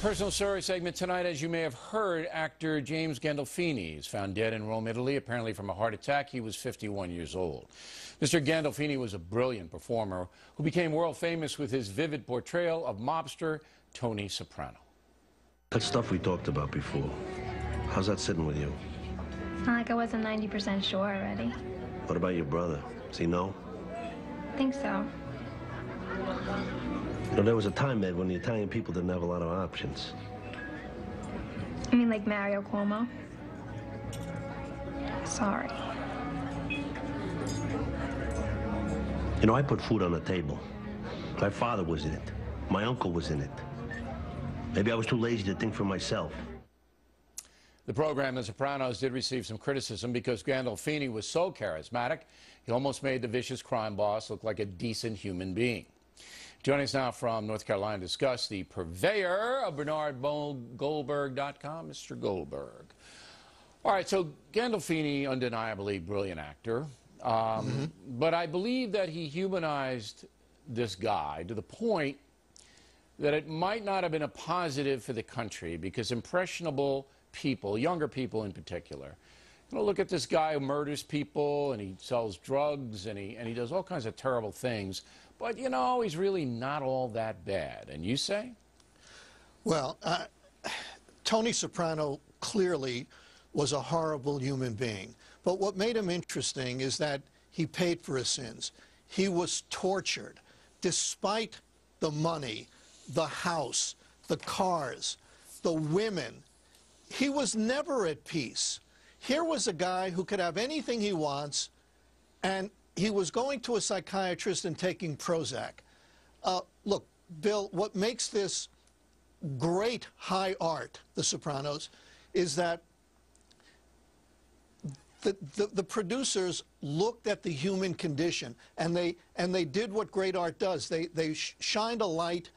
Personal story segment tonight. As you may have heard, actor James Gandolfini is found dead in Rome, Italy, apparently from a heart attack. He was 51 years old. Mr. Gandolfini was a brilliant performer who became world famous with his vivid portrayal of mobster Tony Soprano. That stuff we talked about before, how's that sitting with you? It's not like I wasn't 90% sure already. What about your brother? Does he know? I think so. You know, there was a time, Ed, when the Italian people didn't have a lot of options. I mean, like Mario Cuomo? Sorry. You know, I put food on the table. My father was in it. My uncle was in it. Maybe I was too lazy to think for myself. The program, The Sopranos, did receive some criticism because Gandolfini was so charismatic, he almost made the vicious crime boss look like a decent human being. Joining us now from North Carolina to discuss the purveyor of Goldberg.com, Mr. Goldberg. All right, so Gandolfini, undeniably brilliant actor, but I believe that he humanized this guy to the point that it might not have been a positive for the country because impressionable people, younger people in particular, you know, look at this guy who murders people and he sells drugs and he does all kinds of terrible things. But, you know, he's really not all that bad. And you say? Well, Tony Soprano clearly was a horrible human being. But what made him interesting is that he paid for his sins. He was tortured. Despite the money, the house, the cars, the women, he was never at peace. Here was a guy who could have anything he wants, and he was going to a psychiatrist and taking Prozac. Look, Bill, what makes this great high art, The Sopranos, is that the producers looked at the human condition, and they did what great art does. They shined a light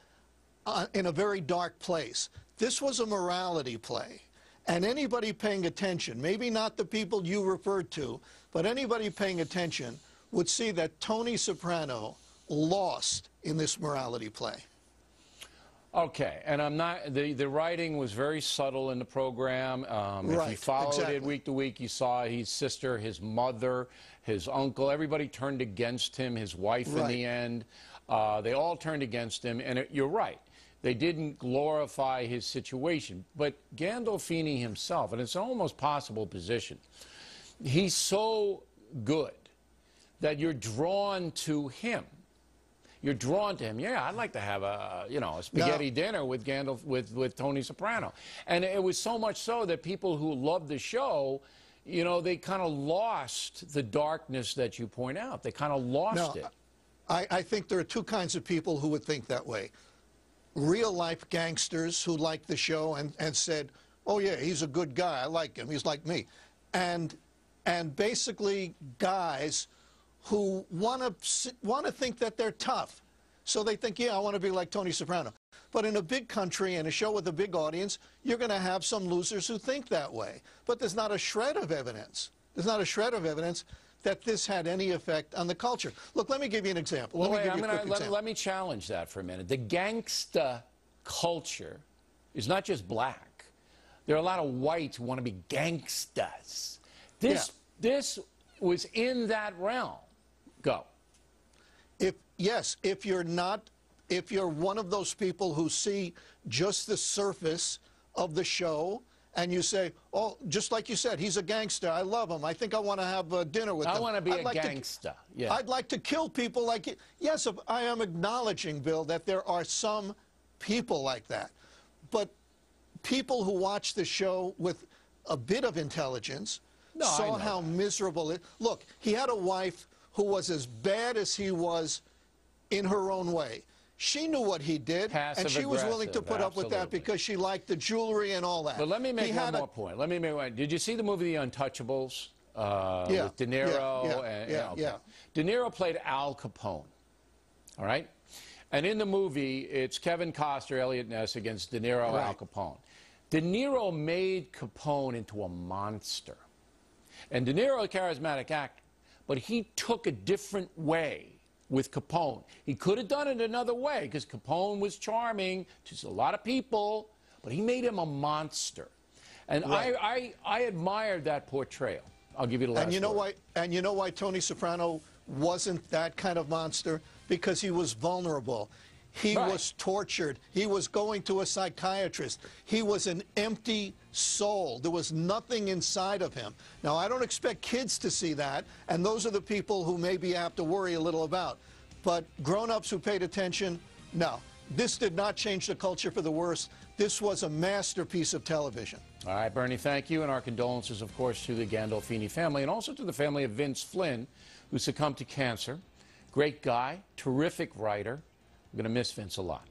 in a very dark place. This was a morality play. And anybody paying attention, maybe not the people you referred to, but anybody paying attention would see that Tony Soprano lost in this morality play. Okay, and I'm not, the writing was very subtle in the program. If you followed it week to week, you saw his sister, his mother, his uncle, everybody turned against him, his wife in the end. They all turned against him, and you're right. They didn't glorify his situation. But Gandolfini himself, and it's an almost possible position, he's so good that you're drawn to him. You're drawn to him. Yeah, I'd like to have a, you know, a spaghetti dinner with with Tony Soprano. And it was so much so that people who loved the show, you know, they kind of lost the darkness that you point out. They kind of lost it. I think there are two kinds of people who would think that way. Real-life gangsters who liked the show and said, oh, yeah, he's a good guy. I like him. He's like me. And basically guys who want to think that they're tough. So they think, yeah, I want to be like Tony Soprano. But in a big country and a show with a big audience, you're going to have some losers who think that way. But there's not a shred of evidence. There's not a shred of evidence that this had any effect on the culture. Look, let me give you an example. Let me challenge that for a minute. The gangsta culture is not just black. There are a lot of whites who want to be gangstas. This was in that realm. Go. If you're one of those people who see just the surface of the show and you say, oh, just like you said, he's a gangster, I love him, I think I want to have dinner with him. I want to be a gangster. Yeah. I'd like to kill people like you. Yes, I am acknowledging, Bill, that there are some people like that. But people who watch the show with a bit of intelligence saw how miserable it. Look, he had a wife who was as bad as he was in her own way. She knew what he did, and she was willing to put up with that because she liked the jewelry and all that. But let me make one more point. Let me make one. Did you see the movie The Untouchables with De Niro? De Niro played Al Capone, all right? And in the movie, it's Kevin Costner, Elliot Ness against De Niro, Al Capone. De Niro made Capone into a monster. And De Niro, a charismatic actor, but he took a different way with Capone. He could have done it another way because Capone was charming to a lot of people, but he made him a monster. And Right. I admired that portrayal. I'll give you the last And you know word. why? And you know why Tony Soprano wasn't that kind of monster? Because he was vulnerable. He Right. was tortured. He was going to a psychiatrist. He was an empty soul. There was nothing inside of him. Now, I don't expect kids to see that, and those are the people who maybe have to worry a little about. But grown-ups who paid attention, no. This did not change the culture for the worse. This was a masterpiece of television. All right, Bernie, thank you. And our condolences, of course, to the Gandolfini family and also to the family of Vince Flynn, who succumbed to cancer. Great guy, terrific writer. We're going to miss Vince a lot.